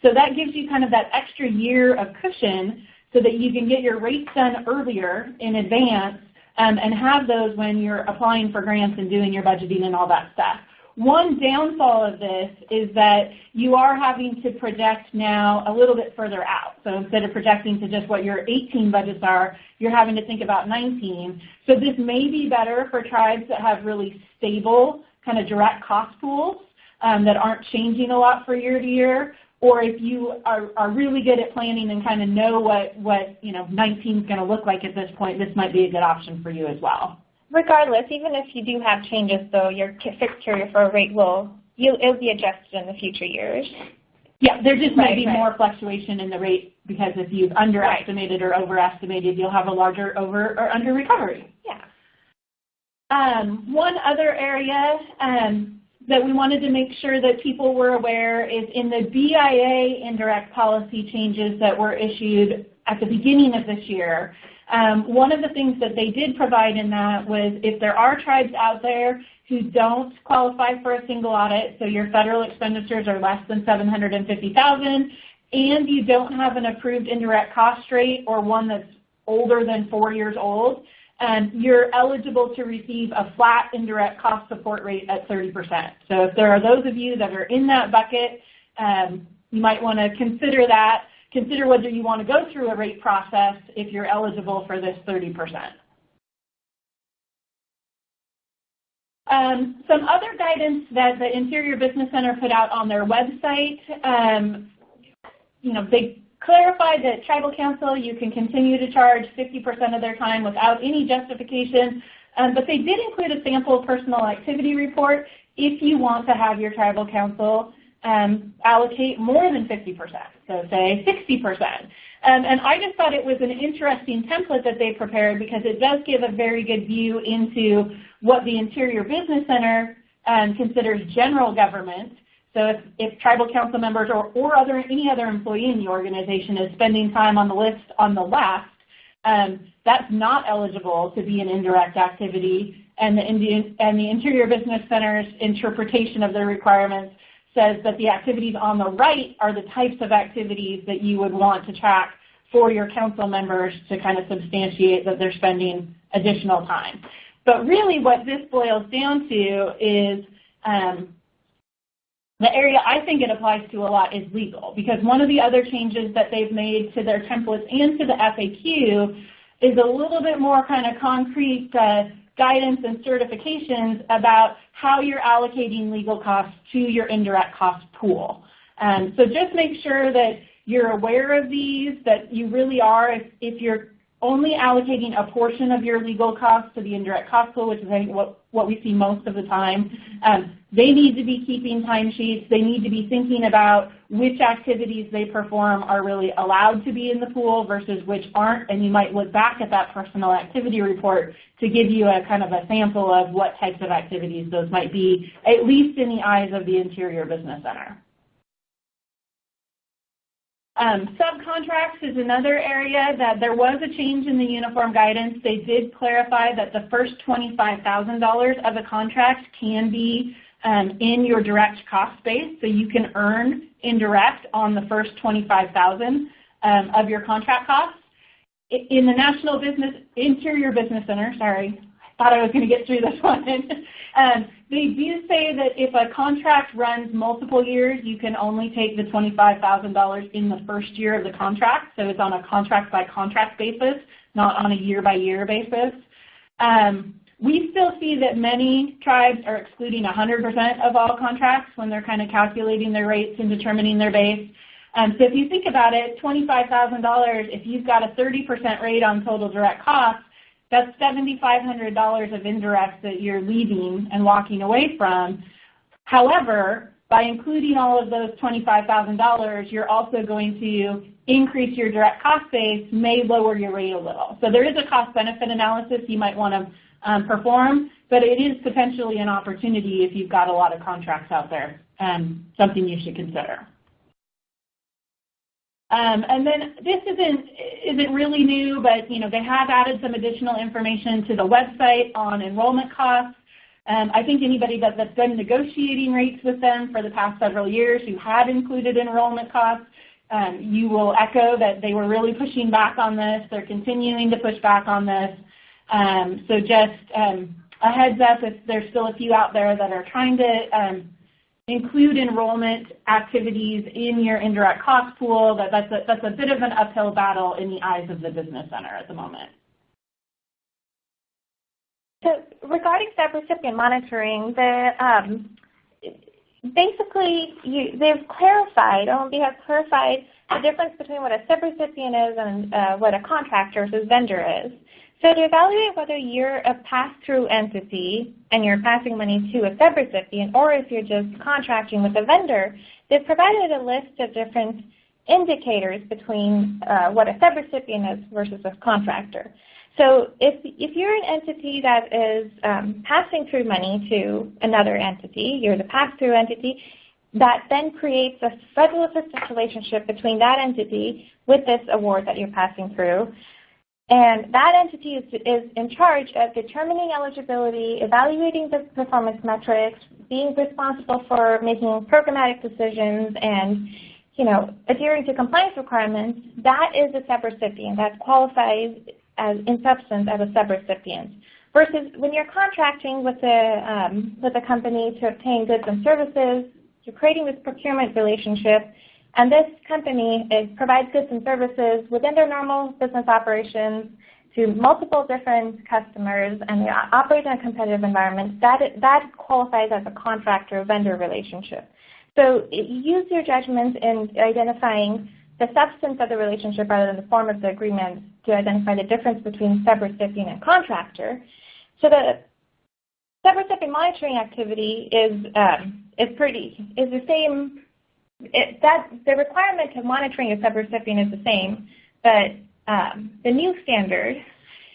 So that gives you kind of that extra year of cushion so that you can get your rates done earlier in advance and have those when you're applying for grants and doing your budgeting and all that stuff. One downfall of this is that you are having to project now a little bit further out. So instead of projecting to just what your 18 budgets are, you're having to think about 19. So this may be better for tribes that have really stable kind of direct cost pools that aren't changing a lot from year to year. Or if you are really good at planning and kind of know what 19 is going to look like at this point, this might be a good option for you as well. Regardless, even if you do have changes, though, your fixed carry forward rate it'll be adjusted in the future years. Yeah, there just may be more fluctuation in the rate because if you've underestimated or overestimated, you'll have a larger over or under recovery. Yeah. One other area that we wanted to make sure that people were aware is in the BIA indirect policy changes that were issued at the beginning of this year. One of the things that they did provide in that was if there are tribes out there who don't qualify for a single audit, so your federal expenditures are less than $750,000, and you don't have an approved indirect cost rate or one that's older than 4 years old, you're eligible to receive a flat indirect cost support rate at 30%. So if there are those of you that are in that bucket, you might want to consider that. Consider whether you want to go through a rate process if you're eligible for this 30%. Some other guidance that the Interior Business Center put out on their website, they clarified that Tribal Council, you can continue to charge 50% of their time without any justification, but they did include a sample personal activity report if you want to have your Tribal Council allocate more than 50%, so say 60%. And I just thought it was an interesting template that they prepared because it does give a very good view into what the Interior Business Center considers general government. So if Tribal Council members or any other employee in the organization is spending time on the list on the left, that's not eligible to be an indirect activity. And the Interior Business Center's interpretation of their requirements says that the activities on the right are the types of activities that you would want to track for your council members to kind of substantiate that they're spending additional time. But really what this boils down to is the area I think it applies to a lot is legal, because one of the other changes that they've made to their templates and to the FAQ is a little bit more kind of concrete guidance and certifications about how you're allocating legal costs to your indirect cost pool. So just make sure that you're aware of these, that you really are, if you're only allocating a portion of your legal costs to the indirect cost pool, which is I think what we see most of the time, they need to be keeping timesheets. They need to be thinking about which activities they perform are really allowed to be in the pool versus which aren't, and you might look back at that personal activity report to give you a kind of a sample of what types of activities those might be, at least in the eyes of the Interior Business Center. SubContracts is another area that there was a change in the uniform guidance. They did clarify that the first $25,000 of a contract can be in your direct cost base, so you can earn indirect on the first $25,000 of your contract costs. In the National Interior Business Center, sorry, I thought I was going to get through this one. They do say that if a contract runs multiple years, you can only take the $25,000 in the first year of the contract. So it's on a contract-by-contract basis, not on a year-by-year basis. We still see that many tribes are excluding 100% of all contracts when they're kind of calculating their rates and determining their base. So if you think about it, $25,000, if you've got a 30% rate on total direct costs, that's $7,500 of indirects that you're leaving and walking away from. However, by including all of those $25,000, you're also going to increase your direct cost base, may lower your rate a little. So there is a cost-benefit analysis you might want to perform, but it is potentially an opportunity if you've got a lot of contracts out there, something you should consider. And then this isn't really new, but they have added some additional information to the website on enrollment costs. I think anybody that's been negotiating rates with them for the past several years who had included enrollment costs, you will echo that they were really pushing back on this. They're continuing to push back on this. So just a heads up, if there's still a few out there that are trying to include enrollment activities in your indirect cost pool, that's a bit of an uphill battle in the eyes of the business center at the moment. So regarding SubRecipient monitoring, basically they've clarified, OMB has clarified the difference between what a subrecipient is and what a contractor versus vendor is. So to evaluate whether you're a pass-through entity and you're passing money to a subrecipient, or if you're just contracting with a vendor, they've provided a list of different indicators between what a subrecipient is versus a contractor. So if you're an entity that is passing through money to another entity, you're the pass-through entity, that then creates a federal assistance relationship between that entity with this award that you're passing through. And that entity is in charge of determining eligibility, evaluating the performance metrics, being responsible for making programmatic decisions, and adhering to compliance requirements. That is a subrecipient. That qualifies as, in substance, as a subrecipient. Versus when you're contracting with a company to obtain goods and services, you're creating this procurement relationship. And this company provides goods and services within their normal business operations to multiple different customers, and they operate in a competitive environment. That qualifies as a contractor-vendor relationship. So use your judgment in identifying the substance of the relationship rather than the form of the agreement to identify the difference between subrecipient and contractor. So the subrecipient monitoring activity is the same. The requirement of monitoring a subrecipient is the same, but the new standard.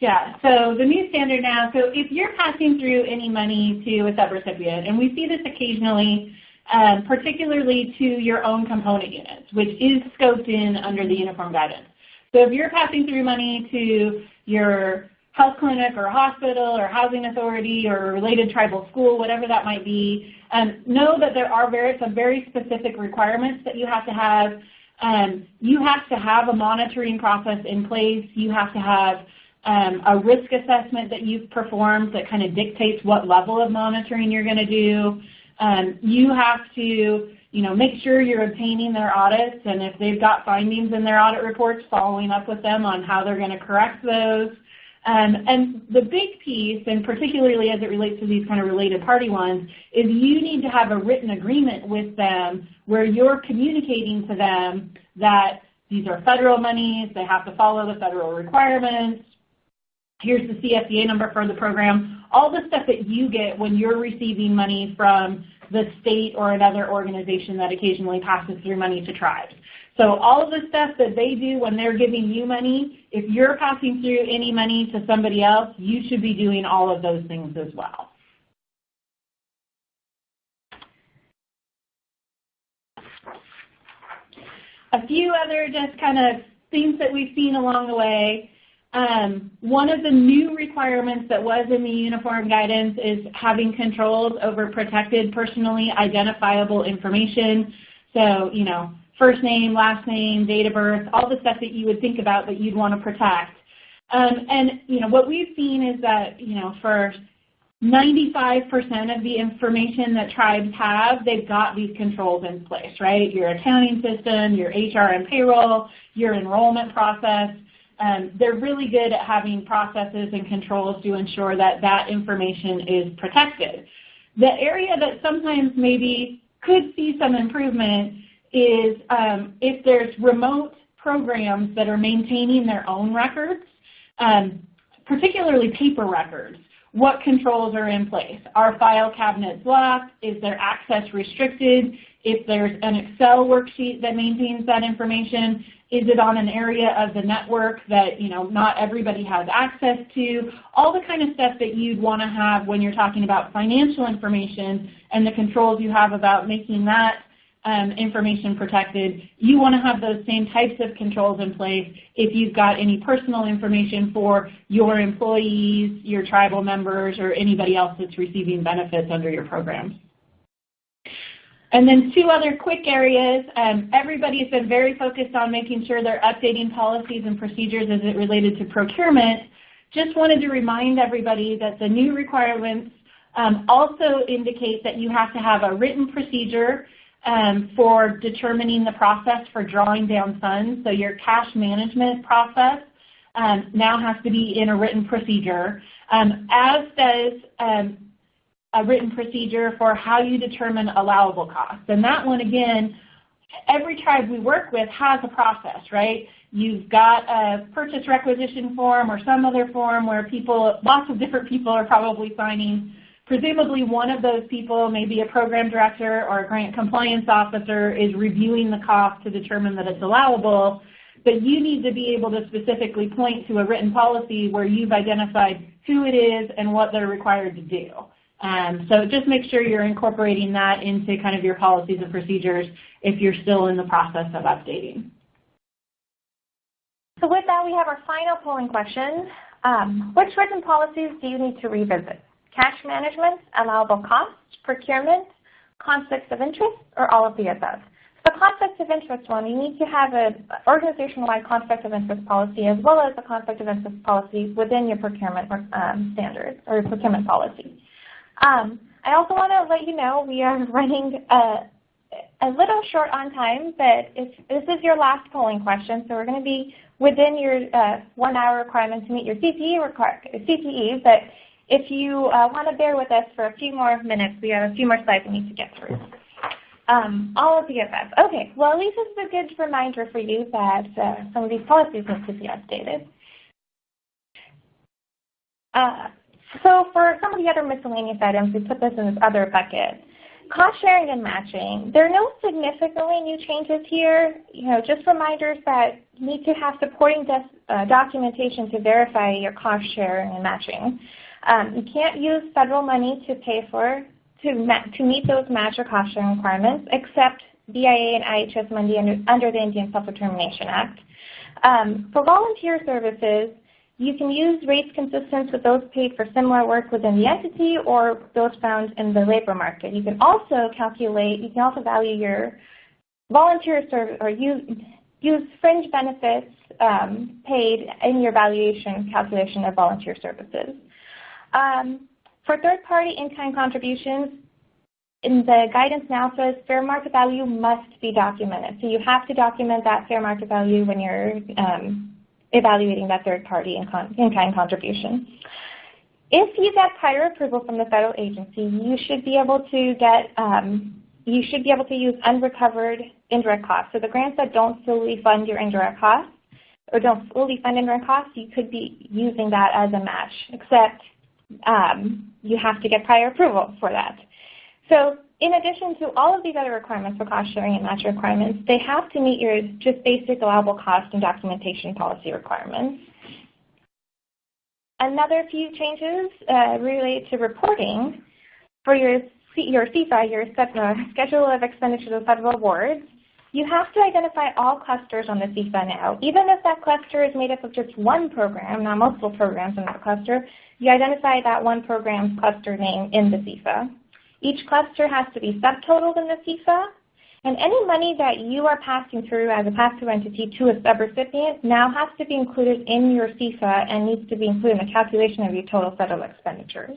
Yeah, so the new standard now, so if you're passing through any money to a subrecipient, and we see this occasionally, particularly to your own component units, which is scoped in under the uniform guidance. So if you're passing through money to your health clinic or hospital or housing authority or related tribal school, whatever that might be, know that there are some very specific requirements that you have to have. You have to have a monitoring process in place. You have to have a risk assessment that you've performed that kind of dictates what level of monitoring you're going to do. You have to make sure you're obtaining their audits, and if they've got findings in their audit reports, following up with them on how they're going to correct those. And the big piece, and particularly as it relates to these kind of related party ones, is you need to have a written agreement with them where you're communicating to them that these are federal monies, they have to follow the federal requirements, here's the CFDA number for the program, all the stuff that you get when you're receiving money from the state or another organization that occasionally passes through money to tribes. So all of the stuff that they do when they're giving you money, if you're passing through any money to somebody else, you should be doing all of those things as well. A few other just kind of things that we've seen along the way. One of the new requirements that was in the uniform guidance is having controls over protected, personally identifiable information. So, you know, first name, last name, date of birth, all the stuff that you would think about that you'd want to protect. And, you know, what we've seen is that, you know, for 95% of the information that tribes have, they've got these controls in place, right? Your accounting system, your HR and payroll, your enrollment process. They're really good at having processes and controls to ensure that that information is protected. The area that sometimes maybe could see some improvement is if there's remote programs that are maintaining their own records, particularly paper records. What controls are in place? Are file cabinets locked? Is there access restricted? If there's an Excel worksheet that maintains that information, is it on an area of the network that, you know, not everybody has access to? All the kind of stuff that you'd want to have when you're talking about financial information and the controls you have about making that information protected. You want to have those same types of controls in place if you've got any personal information for your employees, your tribal members, or anybody else that's receiving benefits under your programs. And then two other quick areas. Everybody's been very focused on making sure they're updating policies and procedures as it related to procurement. Just wanted to remind everybody that the new requirements also indicate that you have to have a written procedure for determining the process for drawing down funds. So your cash management process now has to be in a written procedure, as does a written procedure for how you determine allowable costs. And that one, again, every tribe we work with has a process, right? You've got a purchase requisition form or some other form where people, lots of different people are probably signing. Presumably one of those people, maybe a program director or a grant compliance officer, is reviewing the cost to determine that it's allowable, but you need to be able to specifically point to a written policy where you've identified who it is and what they're required to do. So just make sure you're incorporating that into kind of your policies and procedures if you're still in the process of updating. So with that, we have our final polling question. Which written policies do you need to revisit? Cash management, allowable costs, procurement, conflicts of interest, or all of the above? The conflicts of interest one, you need to have an organization-wide conflict of interest policy as well as a conflict of interest policy within your procurement standards or procurement policy. I also want to let you know we are running a little short on time, but this is your last polling question, so we're going to be within your 1 hour requirement to meet your CPE, but if you want to bear with us for a few more minutes, we have a few more slides we need to get through. All of the above. Okay, well at least this is a good reminder for you that some of these policies need to be updated. So for some of the other miscellaneous items, we put this in this other bucket. Cost sharing and matching. There are no significantly new changes here. You know, just reminders that you need to have supporting documentation to verify your cost sharing and matching. You can't use federal money to pay for to meet those match or cost sharing requirements, except BIA and IHS money under the Indian Self-Determination Act. For volunteer services, you can use rates consistent with those paid for similar work within the entity or those found in the labor market. You can also value your volunteer service or use fringe benefits paid in your valuation calculation of volunteer services. For third-party in-kind contributions, in the guidance now says fair market value must be documented. So you have to document that fair market value when you're evaluating that third-party in-kind contribution. If you get prior approval from the federal agency, you should be able to use unrecovered indirect costs. So the grants that don't fully fund your indirect costs or don't fully fund indirect costs, you could be using that as a match, except you have to get prior approval for that. So in addition to all of these other requirements for cost sharing and match requirements, they have to meet your just basic allowable cost and documentation policy requirements. Another few changes relate to reporting. For your SEFA, your Schedule of Expenditures of Federal Awards, You have to identify all clusters on the CIFA now. Even if that cluster is made up of just one program, not multiple programs in that cluster, you identify that one program's cluster name in the CIFA. Each cluster has to be subtotaled in the CIFA, and any money that you are passing through as a pass-through entity to a subrecipient now has to be included in your CIFA and needs to be included in the calculation of your total federal expenditures.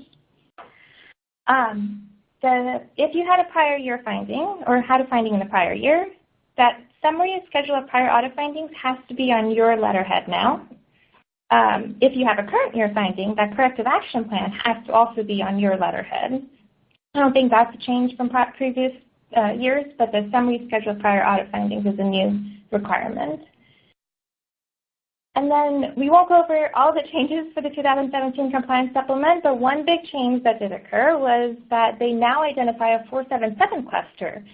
If you had a prior year finding or had a finding in the prior year, that summary and schedule of prior audit findings has to be on your letterhead now. If you have a current year finding, that corrective action plan has to also be on your letterhead. I don't think that's a change from previous years, but the summary schedule of prior audit findings is a new requirement. And then we won't go over all the changes for the 2017 compliance supplement, but one big change that did occur was that they now identify a 477 cluster.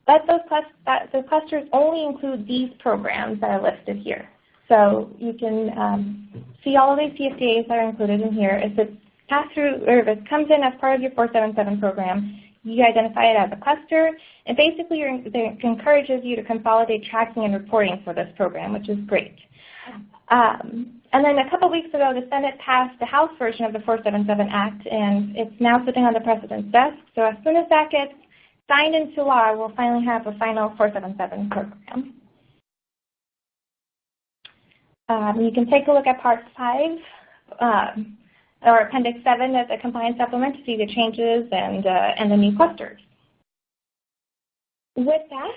But those clusters only include these programs that are listed here. So you can see all of these CFDAs that are included in here. If it's passed through, or if it comes in as part of your 477 program, you identify it as a cluster, and basically it encourages you to consolidate tracking and reporting for this program, which is great. And then a couple weeks ago, the Senate passed the House version of the 477 Act, and it's now sitting on the President's desk. So as soon as that gets signed into law, we'll finally have a final 477 program. You can take a look at Part 5 or Appendix 7 of the compliance supplement to see the changes and the new clusters. With that,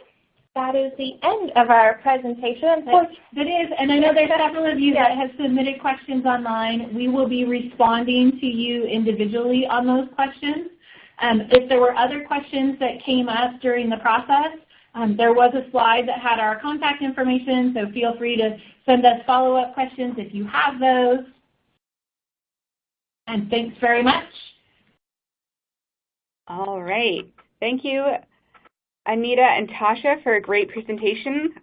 that is the end of our presentation. It is, and I know there's several of you that have submitted questions online. We will be responding to you individually on those questions. If there were other questions that came up during the process, there was a slide that had our contact information, so feel free to send us follow-up questions if you have those. And thanks very much. All right. Thank you, Anita and Tasha, for a great presentation.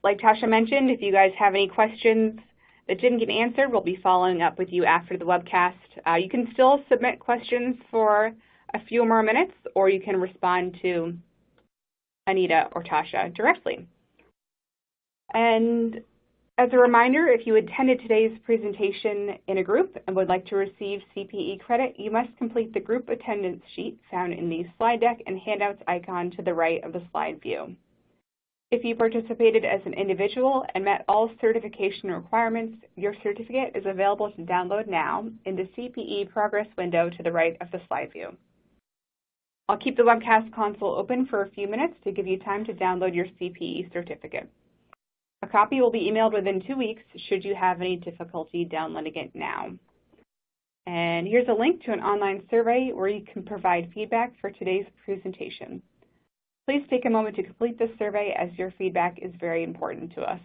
Like Tasha mentioned, if you guys have any questions that didn't get answered, we'll be following up with you after the webcast. You can still submit questions for a few more minutes, or you can respond to Anita or Tasha directly. And as a reminder, if you attended today's presentation in a group and would like to receive CPE credit, you must complete the group attendance sheet found in the slide deck and handouts icon to the right of the slide view. If you participated as an individual and met all certification requirements, your certificate is available to download now in the CPE progress window to the right of the slide view. I'll keep the webcast console open for a few minutes to give you time to download your CPE certificate. A copy will be emailed within 2 weeks should you have any difficulty downloading it now. And here's a link to an online survey where you can provide feedback for today's presentation. Please take a moment to complete this survey as your feedback is very important to us.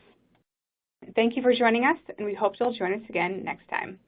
Thank you for joining us, and we hope you'll join us again next time.